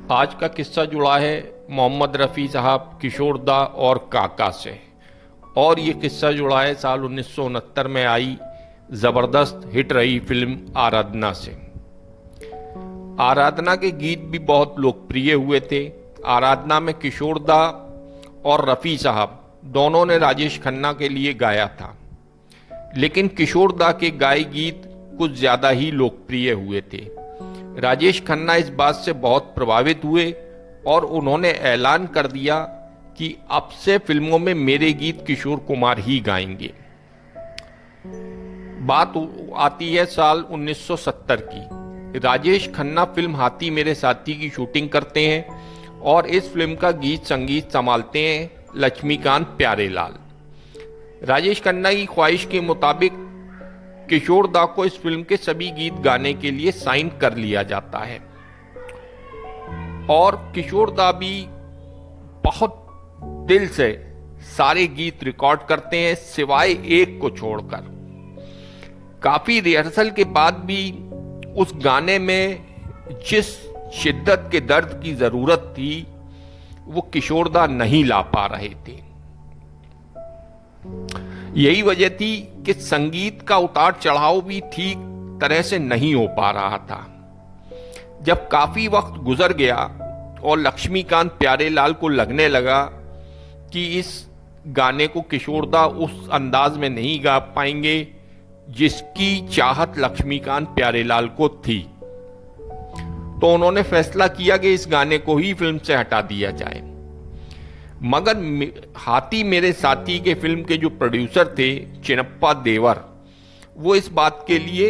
आज का किस्सा जुड़ा है मोहम्मद रफ़ी साहब, किशोर दा और काका से। और ये किस्सा जुड़ा है साल 1969 में आई ज़बरदस्त हिट रही फिल्म आराधना से। आराधना के गीत भी बहुत लोकप्रिय हुए थे। आराधना में किशोर दा और रफ़ी साहब दोनों ने राजेश खन्ना के लिए गाया था, लेकिन किशोर दा के गाए गीत कुछ ज़्यादा ही लोकप्रिय हुए थे। राजेश खन्ना इस बात से बहुत प्रभावित हुए और उन्होंने ऐलान कर दिया कि अब से फिल्मों में मेरे गीत किशोर कुमार ही गाएंगे। बात आती है साल 1970 की। राजेश खन्ना फिल्म हाथी मेरे साथी की शूटिंग करते हैं और इस फिल्म का गीत संगीत संभालते हैं लक्ष्मीकांत प्यारेलाल। राजेश खन्ना की ख्वाहिश के मुताबिक किशोर दा को इस फिल्म के सभी गीत गाने के लिए साइन कर लिया जाता है और किशोर दा भी बहुत दिल से सारे गीत रिकॉर्ड करते हैं सिवाय एक को छोड़कर। काफी रिहर्सल के बाद भी उस गाने में जिस शिद्दत के दर्द की जरूरत थी वो किशोर दा नहीं ला पा रहे थे। यही वजह थी कि संगीत का उतार चढ़ाव भी ठीक तरह से नहीं हो पा रहा था। जब काफी वक्त गुजर गया और लक्ष्मीकांत प्यारेलाल को लगने लगा कि इस गाने को किशोर दा उस अंदाज में नहीं गा पाएंगे जिसकी चाहत लक्ष्मीकांत प्यारेलाल को थी, तो उन्होंने फैसला किया कि इस गाने को ही फिल्म से हटा दिया जाए। मगर हाथी मेरे साथी के फिल्म के जो प्रोड्यूसर थे चिनप्पा देवर, वो इस बात के लिए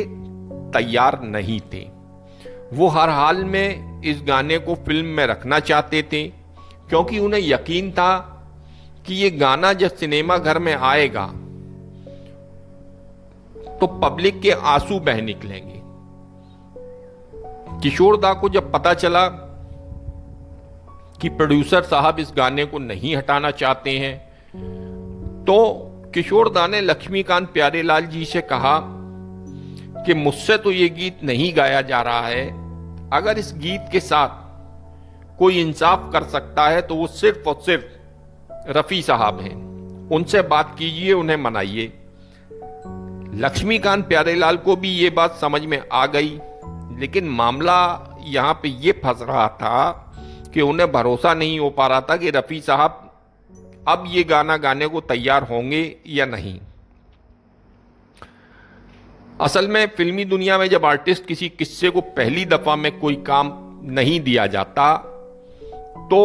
तैयार नहीं थे। वो हर हाल में इस गाने को फिल्म में रखना चाहते थे क्योंकि उन्हें यकीन था कि ये गाना जब सिनेमा घर में आएगा तो पब्लिक के आंसू बह निकलेंगे। किशोर दा को जब पता चला कि प्रोड्यूसर साहब इस गाने को नहीं हटाना चाहते हैं, तो किशोर दा ने लक्ष्मीकांत प्यारेलाल जी से कहा कि मुझसे तो ये गीत नहीं गाया जा रहा है, अगर इस गीत के साथ कोई इंसाफ कर सकता है तो वो सिर्फ और सिर्फ रफी साहब हैं, उनसे बात कीजिए, उन्हें मनाइए। लक्ष्मीकांत प्यारेलाल को भी ये बात समझ में आ गई, लेकिन मामला यहां पे ये फंस रहा था कि उन्हें भरोसा नहीं हो पा रहा था कि रफी साहब अब ये गाना गाने को तैयार होंगे या नहीं। असल में फिल्मी दुनिया में जब आर्टिस्ट किसी किस्से को पहली दफा में कोई काम नहीं दिया जाता तो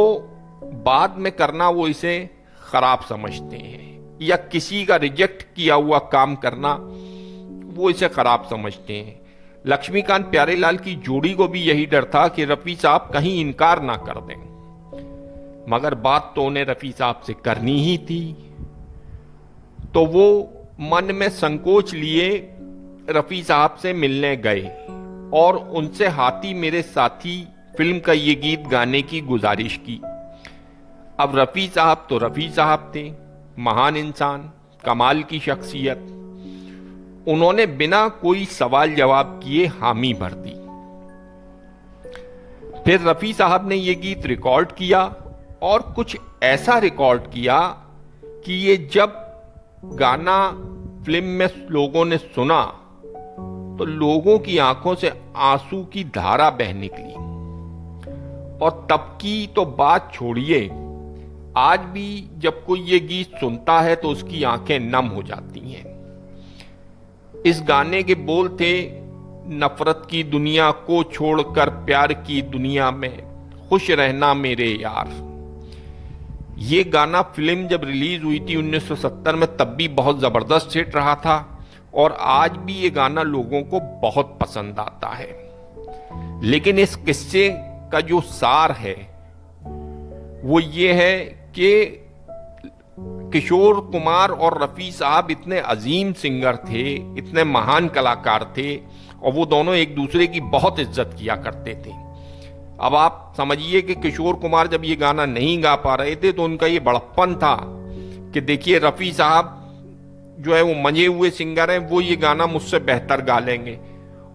बाद में करना वो इसे खराब समझते हैं, या किसी का रिजेक्ट किया हुआ काम करना वो इसे खराब समझते हैं। लक्ष्मीकांत प्यारेलाल की जोड़ी को भी यही डर था कि रफी साहब कहीं इनकार ना कर दें, मगर बात तो उन्हें रफी साहब से करनी ही थी। तो वो मन में संकोच लिए रफी साहब से मिलने गए और उनसे हाथी मेरे साथी फिल्म का ये गीत गाने की गुजारिश की। अब रफी साहब तो रफी साहब थे, महान इंसान, कमाल की शख्सियत। उन्होंने बिना कोई सवाल जवाब किए हामी भर दी। फिर रफी साहब ने यह गीत रिकॉर्ड किया और कुछ ऐसा रिकॉर्ड किया कि ये जब गाना फिल्म में लोगों ने सुना तो लोगों की आंखों से आंसू की धारा बह निकली। और तब की तो बात छोड़िए, आज भी जब कोई ये गीत सुनता है तो उसकी आंखें नम हो जाती हैं। इस गाने के बोल थे, नफरत की दुनिया को छोड़कर प्यार की दुनिया में खुश रहना मेरे यार। ये गाना फिल्म जब रिलीज हुई थी 1970 में तब भी बहुत जबरदस्त हिट रहा था और आज भी ये गाना लोगों को बहुत पसंद आता है। लेकिन इस किस्से का जो सार है वो ये है कि किशोर कुमार और रफी साहब इतने अजीम सिंगर थे, इतने महान कलाकार थे और वो दोनों एक दूसरे की बहुत इज्जत किया करते थे। अब आप समझिए कि किशोर कुमार जब ये गाना नहीं गा पा रहे थे तो उनका ये बड़प्पन था कि देखिए रफी साहब जो है वो मंजे हुए सिंगर हैं, वो ये गाना मुझसे बेहतर गा लेंगे।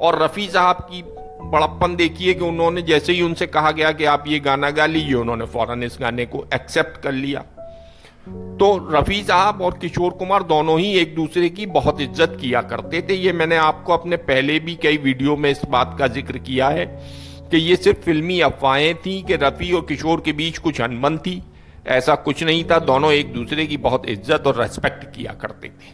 और रफी साहब की बड़प्पन देखिए कि उन्होंने जैसे ही उनसे कहा गया कि आप ये गाना गा लीजिए, उन्होंने फौरन इस गाने को एक्सेप्ट कर लिया। तो रफ़ी साहब और किशोर कुमार दोनों ही एक दूसरे की बहुत इज्जत किया करते थे। ये मैंने आपको अपने पहले भी कई वीडियो में इस बात का जिक्र किया है कि ये सिर्फ फिल्मी अफवाहें थी कि रफ़ी और किशोर के बीच कुछ अनबन थी। ऐसा कुछ नहीं था, दोनों एक दूसरे की बहुत इज्जत और रेस्पेक्ट किया करते थे।